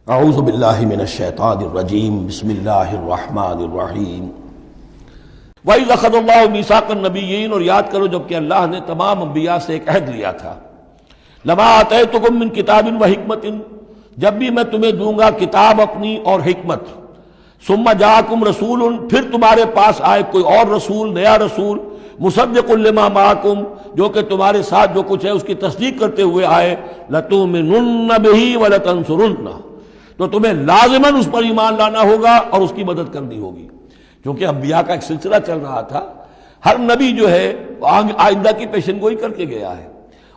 اعوذ باللہ من الشیطان الرجیم بسم اللہ الرحمن الرحیم وَإِذْ أَخَذَ اللَّهُ مِيثَاقَ النَّبِيِّينَ، اور یاد کرو جب کہ اللہ نے تمام انبیاء سے ایک عہد لیا تھا. لَمَا آتَيْتُكُم مِّن کِتَابٍ وَحِکْمَةٍ، جب بھی میں تمہیں دوں گا کتاب اپنی اور حکمت. ثُمَّ جَاءَكُمْ رَسُولٌ، پھر تمہارے پاس آئے کوئی اور رسول، نیا رسول. مُصَدِّقٌ لِّمَا مَعَكُمْ، جو کہ تمہارے ساتھ جو کچھ ہے اس کی تصدیق کرتے ہوئے آئے. لَتُؤْمِنُنَّ بِهِ وَلَتَنصُرُنَّهُ، تو تمہیں لازماً اس پر ایمان لانا ہوگا اور اس کی مدد کرنی ہوگی. کیونکہ انبیاء کا ایک سلسلہ چل رہا تھا، ہر نبی جو ہے آئندہ کی پیشن گوئی کر کے گیا ہے.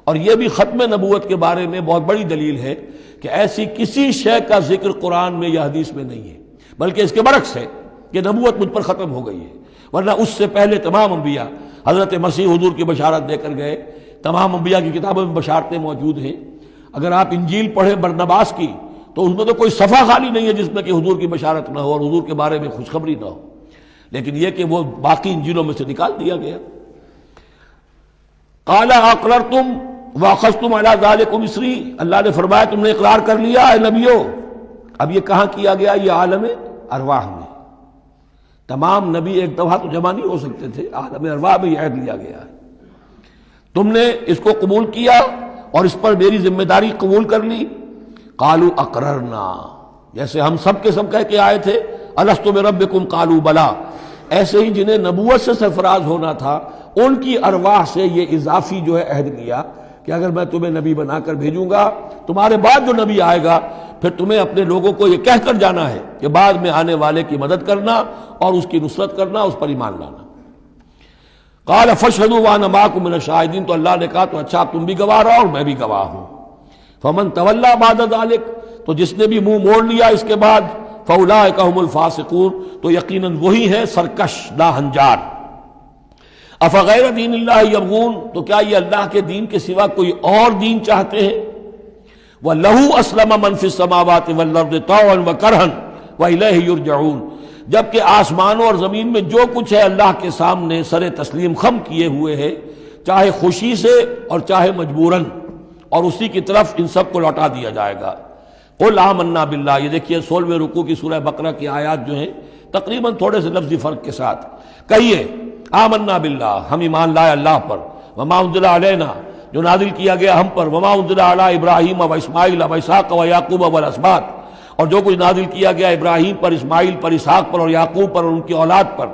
اور یہ بھی ختم نبوت کے بارے میں بہت بڑی دلیل ہے کہ ایسی کسی شے کا ذکر قرآن میں یا حدیث میں نہیں ہے، بلکہ اس کے برعکس ہے کہ نبوت مجھ پر ختم ہو گئی ہے. ورنہ اس سے پہلے تمام انبیاء حضرت مسیح حضور کی بشارت دے کر گئے. تمام انبیاء کی کتابوں میں بشارتیں موجود ہیں. اگر آپ انجیل پڑھیں برنباس کی تو اس میں تو کوئی صفحہ خالی نہیں ہے جس میں کہ حضور کی بشارت نہ ہو اور حضور کے بارے میں خوشخبری نہ ہو. لیکن یہ کہ وہ باقی انجیلوں میں سے نکال دیا گیا. قال اقررتم واخذتم علی ذلکم اسری، اللہ نے فرمایا تم نے اقرار کر لیا اے نبیوں. اب یہ کہاں کیا گیا؟ یہ عالم ارواح میں. تمام نبی ایک دفعہ تو جمع نہیں ہو سکتے تھے، عالم ارواح میں یہ عہد لیا گیا ہے. تم نے اس کو قبول کیا اور اس پر میری ذمہ داری قبول کر لی. قالوا اقررنا، جیسے ہم سب کے سب کہہ کے آئے تھے الست بربکم قالوا بلا، ایسے ہی جنہیں نبوت سے سرفراز ہونا تھا ان کی ارواح سے یہ اضافی جو ہے عہد لیا کہ اگر میں تمہیں نبی بنا کر بھیجوں گا، تمہارے بعد جو نبی آئے گا پھر تمہیں اپنے لوگوں کو یہ کہہ کر جانا ہے کہ بعد میں آنے والے کی مدد کرنا اور اس کی نصرت کرنا، اس پر ایمان لانا. قال فاشهدوا وانا معكم من الشاهدين، تو اللہ نے کہا تو اچھا تم بھی گواہ رہو اور میں بھی گواہ ہوں. فمن تولى بعد ذلك، تو جس نے بھی منہ موڑ لیا اس کے بعد، فاولئک هم الفاسقون، تو یقیناً وہی ہے سرکش لاہنجار. افغیر دین اللہ یبغون، تو کیا یہ اللہ کے دین کے سوا کوئی اور دین چاہتے ہیں؟ وَلَهُ أَسْلَمَ مَنْ فِي السَّمَاوَاتِ وَالْأَرْضِ طَوْعًا وَكَرْهًا وَإِلَيْهِ يُرْجَعُونَ، جبکہ آسمانوں اور زمین میں جو کچھ ہے اللہ کے سامنے سر تسلیم خم کیے ہوئے ہے، چاہے خوشی سے اور چاہے مجبوراً، اور اسی کی طرف ان سب کو لوٹا دیا جائے گا. قل آمنا باللہ، یہ دیکھیے 16ویں رکوع کی سورہ بقرہ کی آیات جو ہیں تقریباً تھوڑے سے لفظی فرق کے ساتھ. کہیے آمنا باللہ، ہم ایمان لائے اللہ پر. وما انزل علینا، جو نازل کیا گیا ہم پر. وما انزل علی ابراہیم و اسماعیل و اسحاق و یعقوب والاسباط، اور جو کچھ نازل کیا گیا ابراہیم پر، اسماعیل پر، اسحاق پر اور یعقوب پر اور ان کی اولاد پر.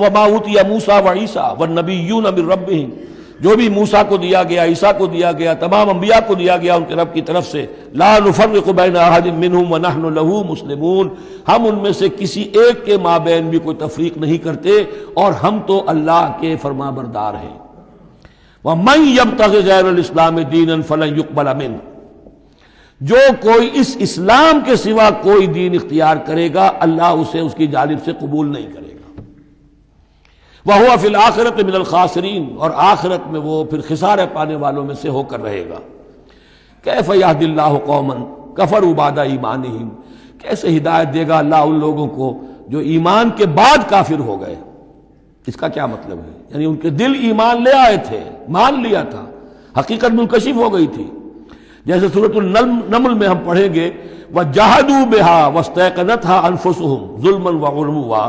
وما اوتی موسیٰ و عیسیٰ والنبیون من ربہم، جو بھی موسیٰ کو دیا گیا، عیسیٰ کو دیا گیا، تمام انبیاء کو دیا گیا ان کے رب کی طرف سے. لا نفرق بین احد منہم ونحن لہ مسلمون، ہم ان میں سے کسی ایک کے مابین بھی کوئی تفریق نہیں کرتے اور ہم تو اللہ کے فرما بردار ہیں. ومن یبتغ غیر الاسلام دینا فلن یقبل منہ، جو کوئی اس اسلام کے سوا کوئی دین اختیار کرے گا اللہ اسے اس کی جانب سے قبول نہیں کرے گا. وَهُوَ فِي الْآخِرَةِ مِنَ الْخَاسِرِينَ، اور آخرت میں وہ پھر خسارے پانے والوں میں سے ہو کر رہے گا. کیف یہدی اللہ قوما کفروا بعد ایمانہم، کیسے ہدایت دے گا اللہ ان لوگوں کو جو ایمان کے بعد کافر ہو گئے. اس کا کیا مطلب ہے؟ یعنی ان کے دل ایمان لے آئے تھے، مان لیا تھا، حقیقت منکشف ہو گئی تھی. جیسے سورۃ النمل میں ہم پڑھیں گے وَجَحَدُوا بِهَا وَاسْتَيْقَنَتْهَا أَنفُسُهُمْ ظُلْمًا وَعُلُوًّا،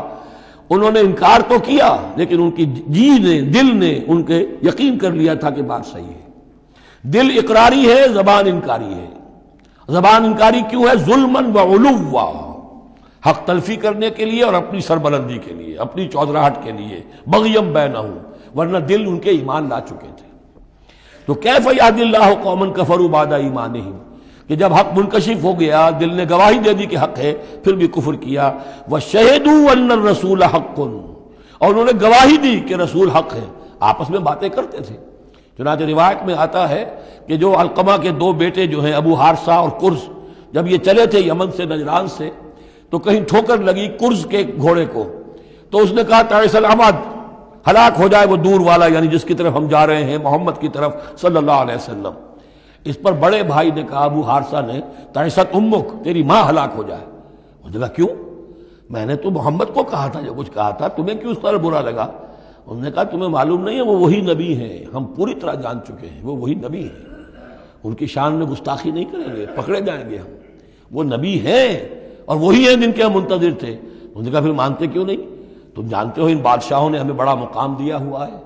انہوں نے انکار تو کیا لیکن ان کی جی نے، دل نے ان کے یقین کر لیا تھا کہ بات صحیح ہے. دل اقراری ہے، زبان انکاری ہے. زبان انکاری کیوں ہے؟ ظلمًا وعلوا، حق تلفی کرنے کے لیے اور اپنی سربلندی کے لیے، اپنی چودراہٹ کے لیے. بغیم بینہم، ورنہ دل ان کے ایمان لا چکے تھے. تو کیف یہدی اللہ قوما کفروا بعد ایمانہم، کہ جب حق منکشف ہو گیا، دل نے گواہی دے دی کہ حق ہے، پھر بھی کفر کیا. وَشَهِدُوا أَنَّ الرَّسُولَ حَقٌّ، اور انہوں نے گواہی دی کہ رسول حق ہے. آپس میں باتیں کرتے تھے. چنانچہ روایت میں آتا ہے کہ جو علقمہ کے دو بیٹے جو ہیں ابو حارثہ اور کرز، جب یہ چلے تھے یمن سے، نجران سے، تو کہیں ٹھوکر لگی کرز کے گھوڑے کو، تو اس نے کہا تعیس العمد، ہلاک ہو جائے وہ دور والا، یعنی جس کی طرف ہم جا رہے ہیں، محمد کی طرف صلی اللہ علیہ وسلم. اس پر بڑے بھائی نے کہا، ابو حارثہ نے، تعیست امک، تیری ماں ہلاک ہو جائے. اس نے کہا کیوں؟ میں نے تو محمد کو کہا تھا، جو کچھ کہا تھا، تمہیں کیوں اس طرح برا لگا؟ انہوں نے کہا تمہیں معلوم نہیں ہے وہ وہی نبی ہیں، ہم پوری طرح جان چکے ہیں وہ وہی نبی ہیں، ان کی شان میں گستاخی نہیں کریں گے، پکڑے جائیں گے ہم. وہ نبی ہیں اور وہی ہیں جن کے ہم منتظر تھے. انہوں نے کہا پھر مانتے کیوں نہیں؟ تم جانتے ہو ان بادشاہوں نے ہمیں بڑا مقام دیا ہوا ہے،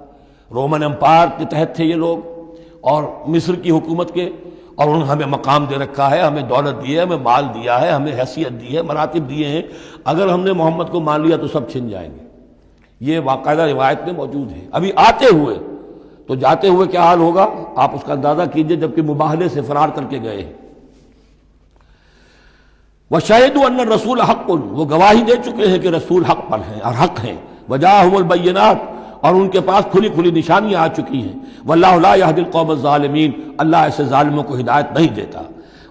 رومن امپائر کے تحت تھے یہ لوگ اور مصر کی حکومت کے، اور انہوں نے ہمیں مقام دے رکھا ہے، ہمیں دولت دی ہے، ہمیں مال دیا ہے، ہمیں حیثیت دی ہے، مراتب دیے ہیں. اگر ہم نے محمد کو مان لیا تو سب چھن جائیں گے. یہ باقاعدہ روایت میں موجود ہے. ابھی آتے ہوئے تو جاتے ہوئے کیا حال ہوگا آپ اس کا اندازہ کیجئے، جبکہ مباہلے سے فرار کر کے گئے ہیں. وَشَهِدُوا أَنَّ الرَّسُولَ حَقٌّ، وہ گواہی دے چکے ہیں کہ رسول حق پر ہیں اور حق ہیں. وَجَاءَهُمُ الْبَيِّنَاتُ، اور ان کے پاس کھلی کھلی نشانیاں آ چکی ہیں. وَاللَّهُ لَا يَهْدِي الْقَوْمَ الظَّالِمِينَ، اللہ ایسے ظالموں کو ہدایت نہیں دیتا.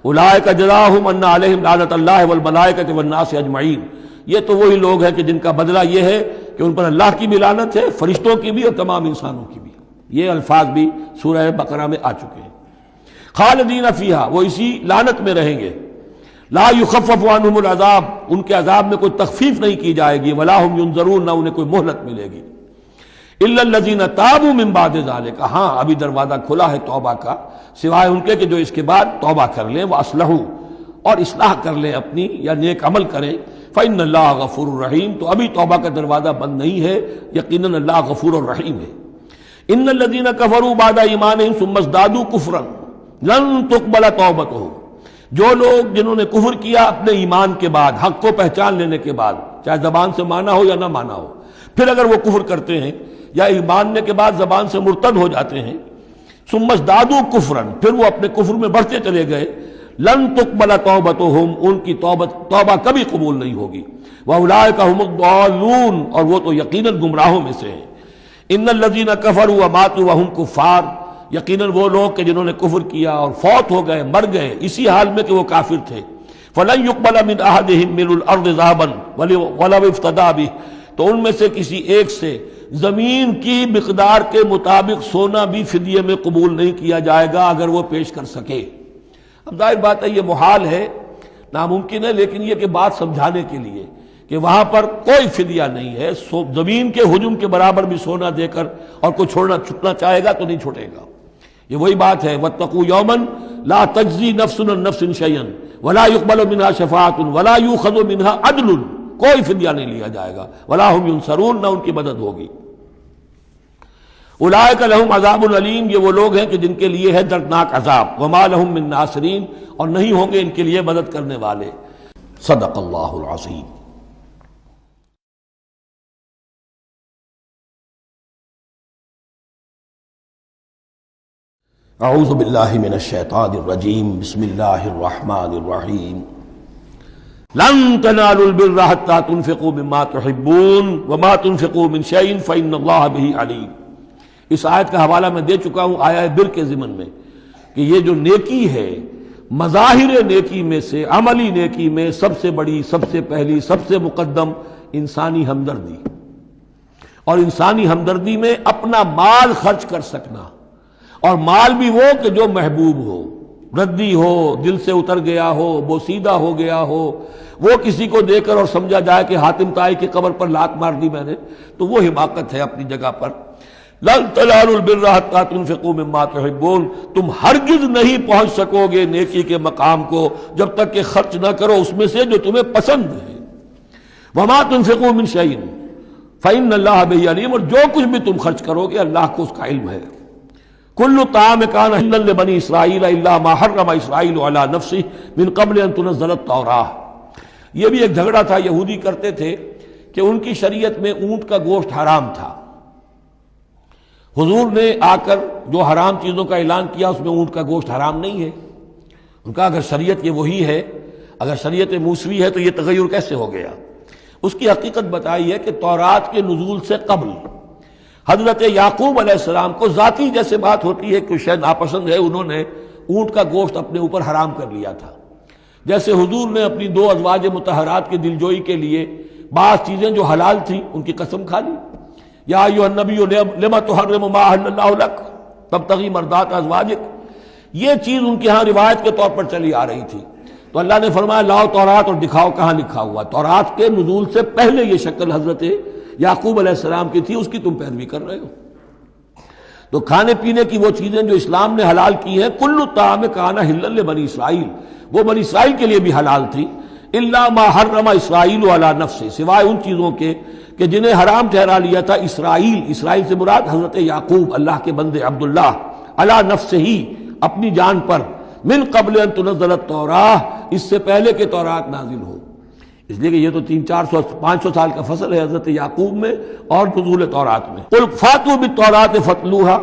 أُولَٰئِكَ جَزَاؤُهُمْ أَنَّ عَلَيْهِمْ لَعْنَةَ اللَّهِ وَالْمَلَائِكَةِ وَالنَّاسِ أَجْمَعِينَ. یہ تو وہی لوگ ہیں کہ جن کا بدلہ یہ ہے کہ ان پر اللہ کی بھی لعنت ہے، فرشتوں کی بھی اور تمام انسانوں کی بھی. یہ الفاظ بھی سورہ بقرہ میں آ چکے ہیں. خالدین فیہا، وہ اسی لعنت میں رہیں گے. لا یخفف عنہم العذاب، ان کے عذاب میں کوئی تخفیف نہیں کی جائے گی. ولا ہم ینظرون، نہ انہیں کوئی مہلت ملے گی. الا الذین تابوا من بعد ذلک، ہاں ابھی دروازہ کھلا ہے توبہ کا، سوائے ان کے کہ جو اس کے بعد توبہ کر لیں، واصلحوا، اور اصلاح کر لیں اپنی یا نیک عمل کریں. فإن اللہ غفور الرحیم، تو ابھی توبہ کا دروازہ بند نہیں ہے، یقیناً اللہ غفور الرحیم ہے. ان الذین کفروا بعد ایمانہم ثم ازدادوا کفرا لن تقبل توبتہم، جو لوگ جنہوں نے کفر کیا اپنے ایمان کے بعد، حق کو پہچان لینے کے بعد، چاہے زبان سے مانا ہو یا نہ مانا ہو، پھر اگر وہ کفر کرتے ہیں یا ایماننے کے بعد زبان سے مرتد ہو جاتے ہیں، ثم ازدادوا کفرا، پھر وہ اپنے کفر میں بڑھتے چلے گئے، لن تقبل توبتہم، ان کی توبہ کبھی قبول نہیں ہوگی. واولئک ھم الضالون، اور وہ تو یقیناً گمراہوں میں سے ہیں. ان الذین کفروا وماتوا وهم کفار، یقیناً وہ لوگ کہ جنہوں نے کفر کیا اور فوت ہو گئے، مر گئے اسی حال میں کہ وہ کافر تھے. فلن يقبل من احدهم ملء الارض ذهبا ولو افتدى به، تو ان میں سے کسی ایک سے زمین کی مقدار کے مطابق سونا بھی فدیے میں قبول نہیں کیا جائے گا اگر وہ پیش کر سکے. اب ظاہر بات ہے یہ محال ہے، ناممکن ہے، لیکن یہ کہ بات سمجھانے کے لیے کہ وہاں پر کوئی فدیہ نہیں ہے. زمین کے حجم کے برابر بھی سونا دے کر اور کوئی چھٹنا چاہے گا تو نہیں چھوٹے گا. یہ وہی بات ہے، واتقوا یوما لا تجزی نفس عن نفس شیئا ولا يقبل منها شفاعۃ ولا يؤخذ منها عدل، کوئی فدیہ نہیں لیا جائے گا. ولا هم ينصرون، نہ ان کی مدد ہوگی. اولئک لهم عذاب علیم، یہ وہ لوگ ہیں کہ جن کے لیے ہے دردناک عذاب. وما لهم من ناصرین، اور نہیں ہوں گے ان کے لیے مدد کرنے والے. صدق اللہ العظیم. اعوذ باللہ من الشیطان الرجیم، بسم اللہ الرحمن الرحیم. لن تنالوا البر حتى تنفقوا مما تحبون وما تنفقوا من شيء فإن الله به علیم. اس آیت کا حوالہ میں دے چکا ہوں آیہ بر کے ضمن میں کہ یہ جو نیکی ہے، مظاہر نیکی میں سے، عملی نیکی میں سب سے بڑی، سب سے پہلی، سب سے مقدم انسانی ہمدردی. اور انسانی ہمدردی میں اپنا مال خرچ کر سکنا، اور مال بھی وہ کہ جو محبوب ہو، ردی ہو، دل سے اتر گیا ہو، بوسیدہ ہو گیا ہو، وہ کسی کو دے کر اور سمجھا جائے کہ حاتم طائی کی قبر پر لات مار دی میں نے، تو وہ حماقت ہے اپنی جگہ پر. لن تنالوا البر حتى تنفقوا مما تحبون، تم ہرگز نہیں پہنچ سکو گے نیکی کے مقام کو جب تک کہ خرچ نہ کرو اس میں سے جو تمہیں پسند ہے. وما تنفقوا من شيء فإن الله به علیم، اور جو کچھ بھی تم خرچ کرو گے اللہ کو اس کا علم ہے. کل طعام کان حلا لبنی اسرائیل الا ما حرم اسرائیل علی نفسہ من قبل ان تنزل التوراۃ. یہ بھی ایک جھگڑا تھا، یہودی کرتے تھے کہ ان کی شریعت میں اونٹ کا گوشت حرام تھا. حضور نے آ کر جو حرام چیزوں کا اعلان کیا اس میں اونٹ کا گوشت حرام نہیں ہے. ان کا اگر شریعت یہ وہی ہے، اگر شریعت موسوی ہے تو یہ تغیر کیسے ہو گیا؟ اس کی حقیقت بتائی ہے کہ تورات کے نزول سے قبل حضرت یعقوب علیہ السلام کو ذاتی جیسے بات ہوتی ہے کہ شاید ناپسند ہے، انہوں نے اونٹ کا گوشت اپنے اوپر حرام کر لیا تھا. جیسے حضور نے اپنی 2 ازواج مطہرات کی دلجوئی کے لیے بعض چیزیں جو حلال تھیں ان کی قسم کھا لی. یا ایھا النبی لما تحرم ما احل اللہ لک تبتغی مرضات ازواجک، یہ چیز ان کے ہاں روایت کے طور پر چلی آ رہی تھی. تو اللہ نے فرمایا لاؤ تورات اور دکھاؤ کہاں لکھا ہوا. تورات کے نزول سے پہلے یہ شکل حضرت یعقوب علیہ السلام کی تھی، اس کی تم پیروی کر رہے ہو. تو کھانے پینے کی وہ چیزیں جو اسلام نے حلال کی ہیں، کل الطعام کان حلا لبنی اسرائیل، وہ بنی اسرائیل کے لیے بھی حلال تھی، الا ما حرم اسرائیل علی نفسہ، سوائے ان چیزوں کے کہ جنہیں حرام ٹھہرا لیا تھا اسرائیل، اسرائیل سے مراد حضرت یعقوب اللہ کے بندے عبداللہ، علی نفسہ ہی، اپنی جان پر، من قبل ان تنزل التوراۃ، اس سے پہلے کہ تورات نازل ہو۔ اس لیے کہ یہ تو 500 سال کا فصل ہے حضرت یعقوب میں اور نزول تورات میں۔ قل فاتوا بالتوراۃ فاتلوہا،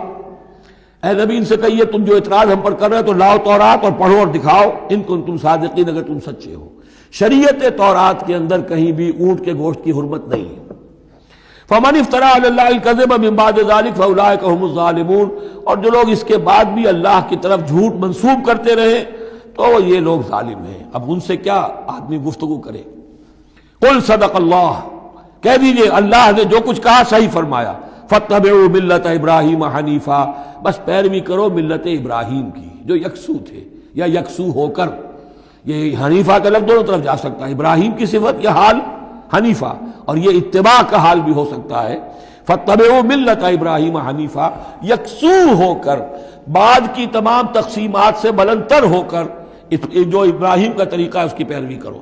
اے نبی ان سے کہیے تم جو اعتراض ہم پر کر رہے ہو تو لاؤ تورات اور پڑھو اور دکھاؤ، ان کنتم صادقین، اگر تم سچے ہو۔ شریعت تورات کے اندر کہیں بھی اونٹ کے گوشت کی حرمت نہیں ہے۔ فمن افترى على الله الكذب من بعد ذلك فاولئك هم الظالمون، اور جو لوگ اس کے بعد بھی اللہ کی طرف جھوٹ منسوب کرتے رہے تو یہ لوگ ظالم ہیں۔ اب ان سے کیا آدمی گفتگو کرے؟ قل صدق اللہ، کہہ دیجئے اللہ نے جو کچھ کہا صحیح فرمایا۔ فاتبعوا ملت ابراہیم حنیفا، بس پیروی کرو ملت ابراہیم کی جو یکسو تھے یا یکسو ہو کر، یہ حنیفہ کا لفظ دونوں طرف جا سکتا ہے، ابراہیم کی صفت یا حال حنیفہ، اور یہ اتباع کا حال بھی ہو سکتا ہے۔ فاتبعوا ملت ابراہیم حنیفا، یکسو ہو کر، بعد کی تمام تقسیمات سے بلندتر ہو کر جو ابراہیم کا طریقہ ہے اس کی پیروی کرو۔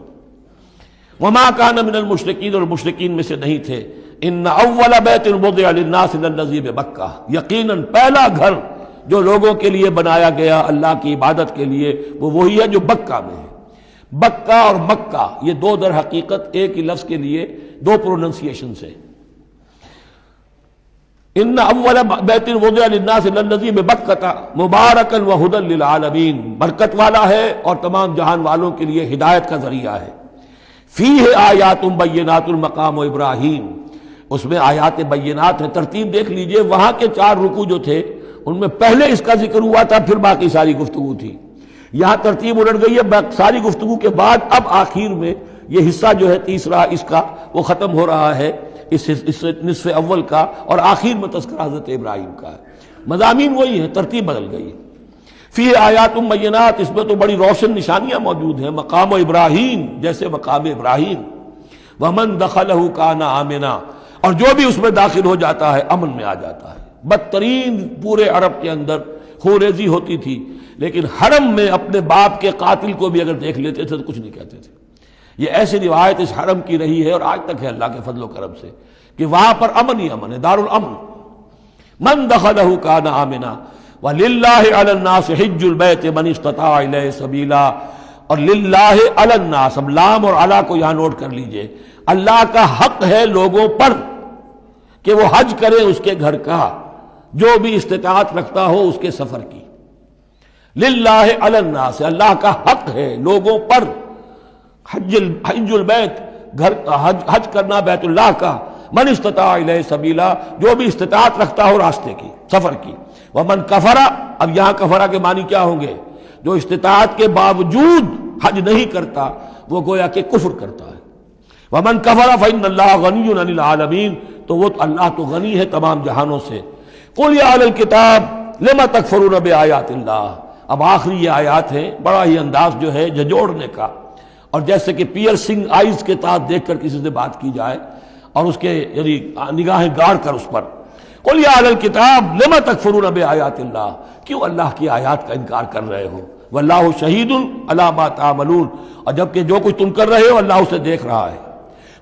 وما کان من المشرکین، اور مشرکین میں سے نہیں تھے۔ ان اول بیت وضع للناس للذی ببکہ، یقیناً پہلا گھر جو لوگوں کے لیے بنایا گیا اللہ کی عبادت کے لیے وہ وہی ہے جو بکہ میں ہے۔ بکہ اور مکہ یہ دو در حقیقت ایک ہی لفظ کے لیے دو پروننسیشن سے۔ ان اول بیت وضع للناس للذی ببکہ مبارکا وہدی للعالمین، برکت والا ہے اور تمام جہان والوں کے لیے ہدایت کا ذریعہ ہے۔ فیہ آیات بینات مقام ابراہیم، اس میں آیات بینات ہیں۔ ترتیب دیکھ لیجئے، وہاں کے 4 رکوع جو تھے ان میں پہلے اس کا ذکر ہوا تھا، پھر باقی ساری گفتگو تھی۔ یہاں ترتیب الٹ گئی ہے، ساری گفتگو کے بعد اب آخر میں یہ حصہ جو ہے تیسرا اس کا وہ ختم ہو رہا ہے، اس نصف اول کا، اور آخر میں تذکرہ حضرت ابراہیم کا ہے۔ مضامین وہی ہیں، ترتیب بدل گئی۔ فی آیات بینات، اس میں تو بڑی روشن نشانیاں موجود ہیں۔ مقام ابراہیم، جیسے مقام ابراہیم، ومن دخلہ کان آمنا، اور جو بھی اس میں داخل ہو جاتا ہے امن میں آ جاتا ہے۔ بدترین پورے عرب کے اندر خوریزی ہوتی تھی، لیکن حرم میں اپنے باپ کے قاتل کو بھی اگر دیکھ لیتے تھے تو کچھ نہیں کہتے تھے۔ یہ ایسی روایت اس حرم کی رہی ہے اور آج تک ہے اللہ کے فضل و کرم سے کہ وہاں پر امن ہی امن ہے، دار الامن۔ من دخلہ کان آمنا وَلِلَّهِ عَلَى النَّاسِ حِجُّ الْبَيْتِ مَنِ اسْتَطَاعَ إِلَيْهِ سَبِيلًا، اور للہ علی الناس، اب لام اور علی کو یہاں نوٹ کر لیجئے، اللہ کا حق ہے لوگوں پر کہ وہ حج کرے اس کے گھر کا، جو بھی استطاعت رکھتا ہو اس کے سفر کی۔ للہ علی الناس، اللہ کا حق ہے لوگوں پر، حج البیت، گھر حج کرنا بیت اللہ کا، من استطاع الیہ سبیلا، جو بھی استطاعت رکھتا ہو راستے کی، سفر کی۔ ومن کفر، اب یہاں کفرہ کے معنی کیا ہوں گے؟ جو استطاعت کے باوجود حج نہیں کرتا وہ گویا کہ کفر کرتا ہے۔ ومن کفر فإن اللہ غنی عن العالمین، تو وہ اللہ تو غنی ہے تمام جہانوں سے۔ قل یا اہل الکتاب لم تکفرون بآیات اللہ، اب آخری یہ آیات ہیں، بڑا ہی انداز جو ہے جھنجھوڑنے کا، اور جیسے کہ پیئرسنگ آئیز کے ساتھ دیکھ کر کسی سے بات کی جائے اور اس کے یعنی نگاہیں گاڑ کر اس پر۔ قل یا اہل الکتاب لم تکفرون بآیات اللہ، کیوں اللہ کی آیات کا انکار کر رہے ہو؟ واللہ شہید علی ما تعملون، اور جبکہ جو کچھ تم کر رہے ہو اللہ اسے دیکھ رہا ہے۔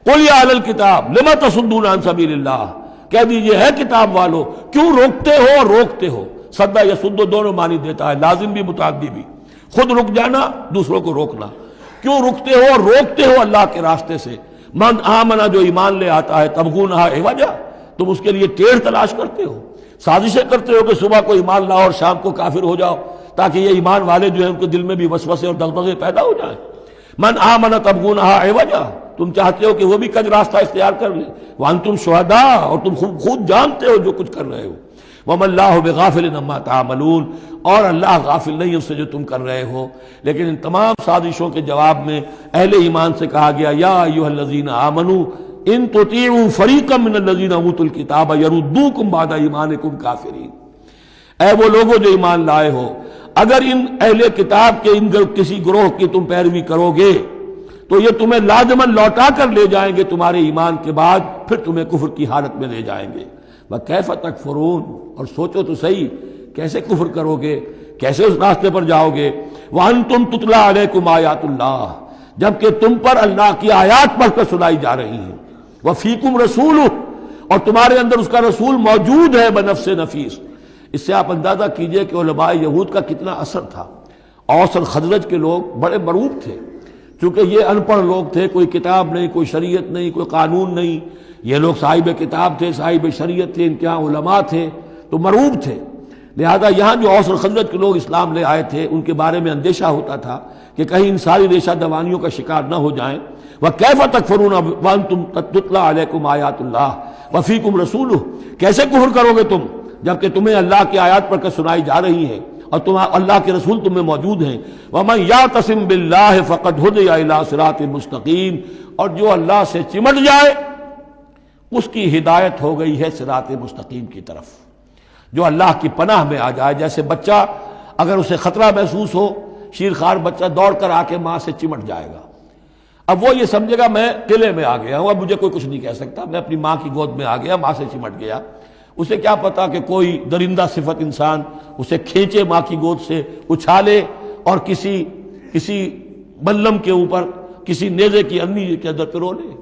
قل یا اہل الکتاب لم تصدون عن سبیل اللہ، کہہ دیجئے ہے کتاب والو کیوں روکتے ہو اور روکتے ہو؟ صدہ یا سدو دونوں معنی دیتا ہے، لازم بھی متعدی بھی، خود رک جانا دوسروں کو روکنا۔ کیوں رکتے ہو اور روکتے ہو اللہ کے راستے سے؟ من آمنا، جو ایمان لے آتا ہے، تبغونہا عوجا، تم اس کے لیے ٹیڑھ تلاش کرتے ہو، سازشیں کرتے ہو کہ صبح کو ایمان لاؤ اور شام کو کافر ہو جاؤ تاکہ یہ ایمان والے جو ہیں ان کے دل میں بھی وسوسے اور دغدغے پیدا ہو جائیں۔ من آمنا تبغونہا عوجا، تم چاہتے ہو کہ وہ بھی کج راستہ اختیار کر لیں، وانتم شہداء، اور تم خود جانتے ہو جو کچھ کر رہے ہو۔ وما اللہ بغافل عما تعملون، اور اللہ غافل نہیں اس سے جو تم کر رہے ہو۔ لیکن ان تمام سازشوں کے جواب میں اہل ایمان سے کہا گیا یا ایھا الذین آمنوا ان تطیعوا فریقا من الذین اوتوا الکتاب یردوکم بعد ایمانکم کافرین، اے وہ لوگوں جو ایمان لائے ہو، اگر ان اہل کتاب کے ان کسی گروہ کی تم پیروی کرو گے تو یہ تمہیں لازماً لوٹا کر لے جائیں گے تمہارے ایمان کے بعد، پھر تمہیں کفر کی حالت میں لے جائیں گے۔ وَكَيْفَ تَكْفُرُونَ، اور سوچو تو صحیح کیسے کفر کرو گے، کیسے اس راستے پر جاؤ گے۔ وَأَنْتُمْ تُتْلَىٰ عَلَيْكُمْ آیَاتُ اللَّهِ، جبکہ تم پر اللہ کی آیات پڑھ کر سنائی جا رہی ہیں۔ وَفِيكُمْ رَسُولُهُ، اور تمہارے اندر اس کا رسول موجود ہے بنفس نفیس۔ اس سے آپ اندازہ کیجئے کہ علماء یہود کا کتنا اثر تھا۔ اوس اور خزرج کے لوگ بڑے مرعوب تھے، چونکہ یہ ان پڑھ لوگ تھے، کوئی کتاب نہیں، کوئی شریعت نہیں، کوئی قانون نہیں۔ یہ لوگ صاحب کتاب تھے، صاحب شریعت تھے، ان کے ہاں علماء تھے، تو مرعوب تھے۔ لہذا یہاں جو اوس اور خزرج کے لوگ اسلام لے آئے تھے، ان کے بارے میں اندیشہ ہوتا تھا کہ کہیں ان ساری ریشہ دوانیوں کا شکار نہ ہو جائیں۔ وَكَيْفَ تَكْفُرُونَ وَأَنْتُمْ تُتْلَىٰ عَلَيْكُمْ آیَاتُ اللَّهِ وَفِيكُمْ رَسُولُهُ، کیسے کفر کرو گے تم جبکہ تمہیں اللہ کی آیات پڑھ کر سنائی جا رہی ہیں اور اللہ کے رسول تم میں موجود ہیں۔ وَمَن يَعْتَصِم بِاللَّهِ فَقَدْ هُدِيَ إِلَىٰ صِرَاطٍ مُسْتَقِيمٍ، اور جو اللہ سے چمٹ جائے اس کی ہدایت ہو گئی ہے صراط مستقیم کی طرف۔ جو اللہ کی پناہ میں آ جائے، جیسے بچہ اگر اسے خطرہ محسوس ہو، شیرخوار بچہ دوڑ کر آ کے ماں سے چمٹ جائے گا۔ اب وہ یہ سمجھے گا میں قلعے میں آ گیا ہوں، اب مجھے کوئی کچھ نہیں کہہ سکتا، میں اپنی ماں کی گود میں آ گیا، ماں سے چمٹ گیا۔ اسے کیا پتا کہ کوئی درندہ صفت انسان اسے کھینچے ماں کی گود سے، اچھالے اور کسی بلم کے اوپر کسی نیزے کی انگلی کے اندر پرو لے۔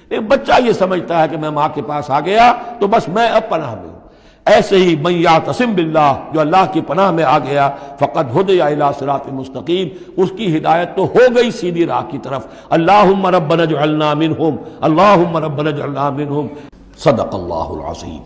ایک بچہ یہ سمجھتا ہے کہ میں ماں کے پاس آ گیا تو بس میں اب پناہ میں ہوں۔ ایسے ہی من یعتصم باللہ، جو اللہ کی پناہ میں آ گیا، فقد ہدی الی صراط مستقیم، اس کی ہدایت تو ہو گئی سیدھی راہ کی طرف۔ اللہم ربنا اجعلنا منہم، اللہم ربنا اجعلنا منہم۔ صدق اللہ العظیم۔